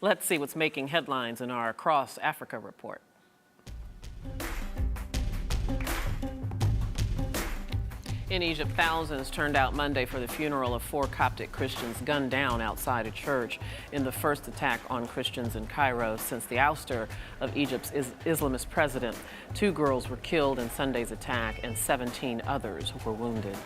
Let's see what's making headlines in our Across Africa report. In Egypt, thousands turned out Monday for the funeral of 4 Coptic Christians gunned down outside a church in the first attack on Christians in Cairo since the ouster of Egypt's Islamist president. 2 girls were killed in Sunday's attack and 17 others were wounded.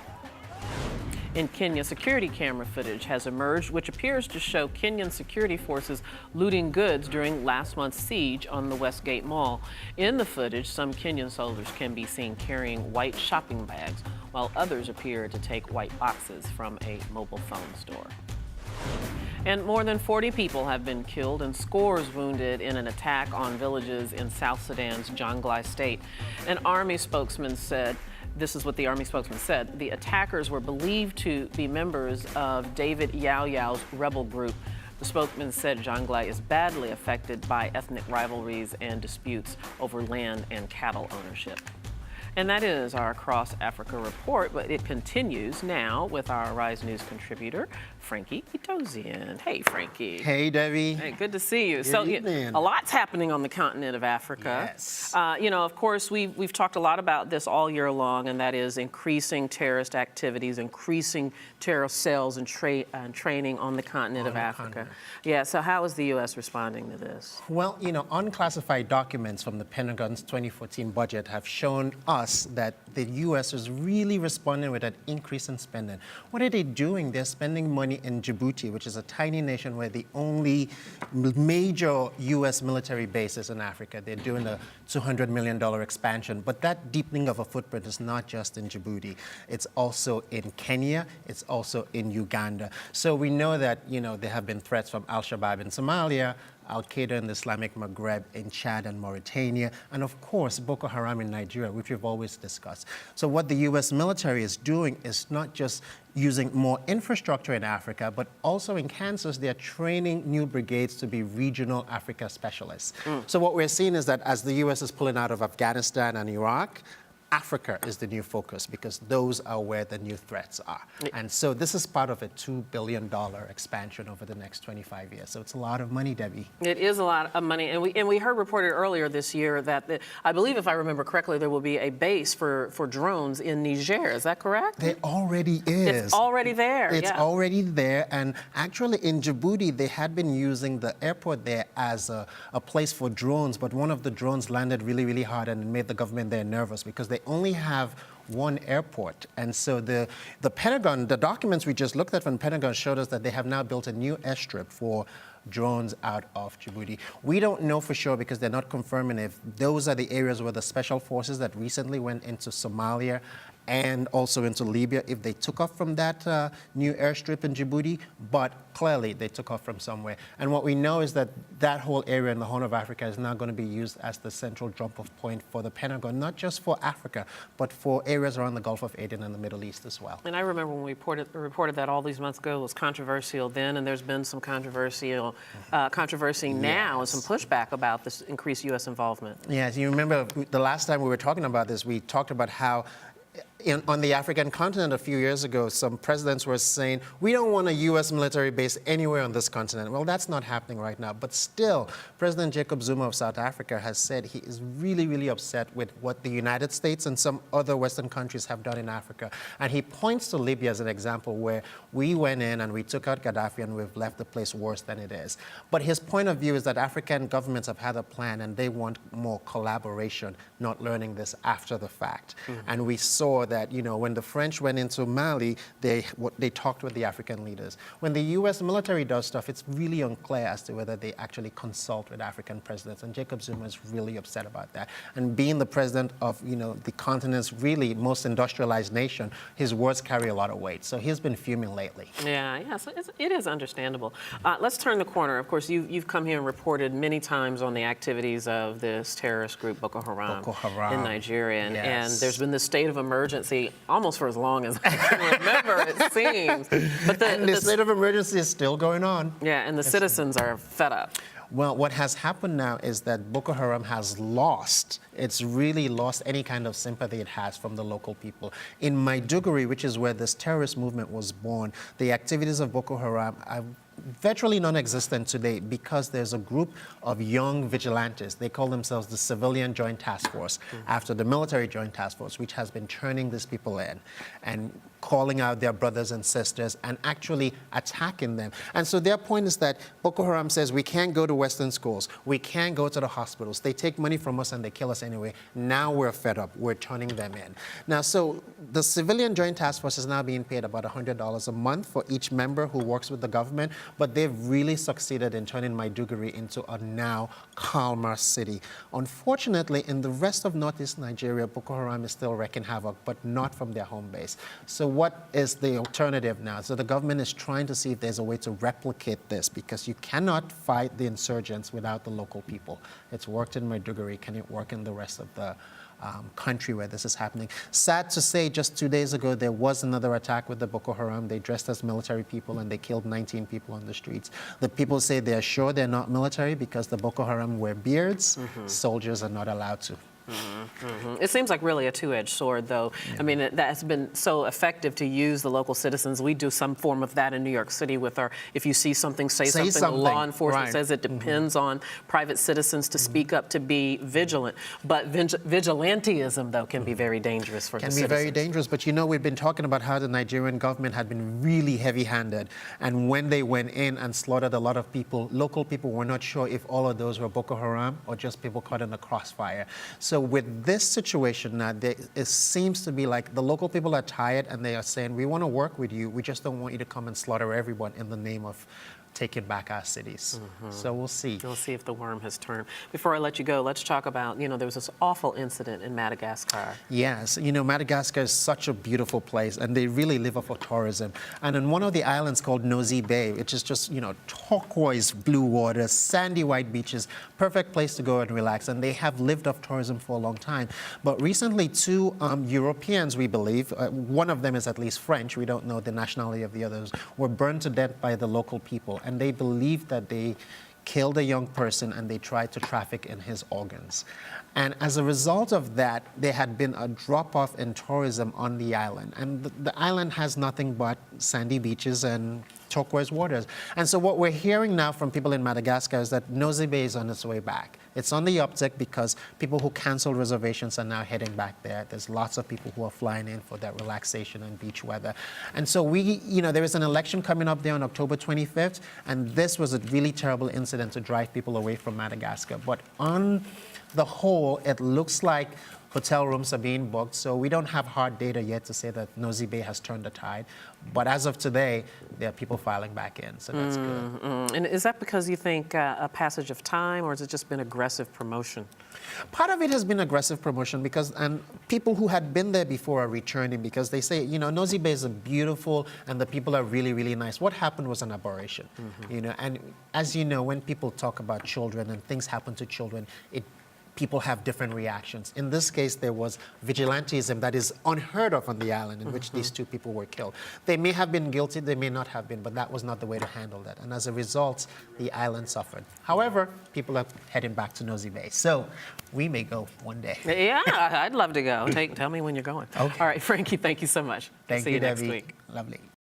In Kenya, security camera footage has emerged which appears to show Kenyan security forces looting goods during last month's siege on the Westgate Mall. In the footage, some Kenyan soldiers can be seen carrying white shopping bags, while others appear to take white boxes from a mobile phone store. And more than 40 people have been killed and scores wounded in an attack on villages in South Sudan's Jonglei state. An army spokesman said, this is what the army spokesman said, the attackers were believed to be members of David Yao Yao's rebel group. The spokesman said Jonglei is badly affected by ethnic rivalries and disputes over land and cattle ownership. And that is our Across Africa report, but it continues now with our Rise News contributor, Frankie Edozien. Hey, Frankie. Hey, Debbie. Hey, good to see you. Good evening. A lot's happening on the continent of Africa. Yes. You know, of course, we've talked a lot about this all year long, and that is increasing terrorist activities, increasing terrorist cells and training on the continent of Africa. Yeah, so how is the U.S. responding to this? Well, you know, unclassified documents from the Pentagon's 2014 budget have shown us that the U.S. is really responding with an increase in spending. What are they doing? They're spending money in Djibouti, which is a tiny nation where the only major U.S. military base is in Africa. They're doing a $200 million expansion. But that deepening of a footprint is not just in Djibouti. It's also in Kenya. It's also in Uganda. So we know that, you know, there have been threats from Al-Shabaab in Somalia, Al-Qaeda in the Islamic Maghreb, in Chad and Mauritania, and of course, Boko Haram in Nigeria, which we've always discussed. So what the U.S. military is doing is not just using more infrastructure in Africa, but also in Kansas, they're training new brigades to be regional Africa specialists. So what we're seeing is that as the U.S. is pulling out of Afghanistan and Iraq, Africa is the new focus because those are where the new threats are. And so this is part of a $2 billion expansion over the next 25 years. So it's a lot of money, Debbie. It is a lot of money. And we heard reported earlier this year that, I believe if I remember correctly, there will be a base for drones in Niger. Is that correct? There already is. It's already there. It's already there. And actually in Djibouti, they had been using the airport there as a place for drones. But one of the drones landed really, really hard and it made the government there nervous because they only have one airport. And so the Pentagon, the documents we just looked at from the Pentagon showed us that they have now built a new airstrip for drones out of Djibouti. We don't know for sure because they're not confirming if those are the areas where the special forces that recently went into Somalia and also into Libya, if they took off from that new airstrip in Djibouti, but clearly they took off from somewhere. And what we know is that that whole area in the Horn of Africa is now going to be used as the central jump-off point for the Pentagon, not just for Africa, but for areas around the Gulf of Aden and the Middle East as well. And I remember when we reported that all these months ago, it was controversial then, and there's been some controversy now and some pushback about this increased U.S. involvement. Yes, you remember the last time we were talking about this, we talked about how on the African continent a few years ago, some presidents were saying, we don't want a U.S. military base anywhere on this continent. Well, that's not happening right now. But still, President Jacob Zuma of South Africa has said he is really, really upset with what the United States and some other Western countries have done in Africa. And he points to Libya as an example where we went in and we took out Gaddafi and we've left the place worse than it is. But his point of view is that African governments have had a plan and they want more collaboration, not learning this after the fact. And we saw that, you know, when the French went into Mali, they talked with the African leaders. When the U.S. military does stuff, it's really unclear as to whether they actually consult with African presidents. And Jacob Zuma is really upset about that. And being the president of, you know, the continent's really most industrialized nation, his words carry a lot of weight. So he's been fuming lately. Yeah, so it is understandable. Let's turn the corner. Of course, you've come here and reported many times on the activities of this terrorist group, Boko Haram in Nigeria. And there's been this state of emergency almost for as long as I can remember, it seems. But the state of emergency is still going on. Yeah, and the citizens are fed up. Well, what has happened now is that Boko Haram has lost, it's really lost any kind of sympathy it has from the local people. In Maiduguri, which is where this terrorist movement was born, the activities of Boko Haram virtually non-existent today because there's a group of young vigilantes. They call themselves the Civilian Joint Task Force, after the Military Joint Task Force, which has been turning these people in and calling out their brothers and sisters and actually attacking them. And so their point is that Boko Haram says we can't go to Western schools, we can't go to the hospitals, they take money from us and they kill us anyway. Now we're fed up, we're turning them in. Now, so the Civilian Joint Task Force is now being paid about $100 a month for each member who works with the government, but they've really succeeded in turning Maiduguri into a now calmer city. Unfortunately, in the rest of northeast Nigeria, Boko Haram is still wreaking havoc, but not from their home base. So what is the alternative now? So the government is trying to see if there's a way to replicate this, because you cannot fight the insurgents without the local people. It's worked in Maiduguri. Can it work in the rest of the country where this is happening? Sad to say, just 2 days ago, there was another attack with the Boko Haram. They dressed as military people and they killed 19 people on the streets. The people say they're sure they're not military because the Boko Haram wear beards. Soldiers are not allowed to. It seems like really a two-edged sword, though. Yeah. I mean, that's been so effective to use the local citizens. We do some form of that in New York City with our, if you see something, say something. Law enforcement says it depends on private citizens to speak up, to be vigilant. But vigilantism, though, can be very dangerous for the citizens. Can be very dangerous. But you know, we've been talking about how the Nigerian government had been really heavy-handed. And when they went in and slaughtered a lot of people, local people were not sure if all of those were Boko Haram or just people caught in the crossfire. So with this situation now, it seems to be like the local people are tired and they are saying, we want to work with you. We just don't want you to come and slaughter everyone in the name of taking back our cities. So we'll see. We'll see if the worm has turned. Before I let you go, let's talk about, you know, there was this awful incident in Madagascar. Yes, you know, Madagascar is such a beautiful place and they really live off of tourism. And in one of the islands called Nosy Bay, which is just, you know, turquoise blue water, sandy white beaches, perfect place to go and relax. And they have lived off tourism for a long time. But recently, two Europeans, we believe, one of them is at least French, we don't know the nationality of the others, were burned to death by the local people. And they believe that they killed a young person and they tried to traffic in his organs. And as a result of that, there had been a drop-off in tourism on the island. And the island has nothing but sandy beaches and turquoise waters. And so what we're hearing now from people in Madagascar is that Nosy Bay is on its way back. It's on the uptick because people who canceled reservations are now heading back there. There's lots of people who are flying in for that relaxation and beach weather. And so there is an election coming up there on October 25th, and this was a really terrible incident to drive people away from Madagascar. But on the whole, it looks like hotel rooms are being booked, so we don't have hard data yet to say that Nosy Bay has turned the tide. But as of today, there are people filing back in, so that's good. And is that because you think a passage of time, or has it just been aggressive promotion? Part of it has been aggressive promotion because people who had been there before are returning because they say, you know, Nosy Bay is beautiful and the people are really, really nice. What happened was an aberration, you know, and as you know, when people talk about children and things happen to children, people have different reactions. In this case, there was vigilantism that is unheard of on the island in which these two people were killed. They may have been guilty, they may not have been, but that was not the way to handle that. And as a result, the island suffered. However, people are heading back to Nosy Bay. So we may go one day. Yeah, I'd love to go. Tell me when you're going. Okay. All right, Frankie, thank you so much. Thank See you, you next Debbie. week. Lovely.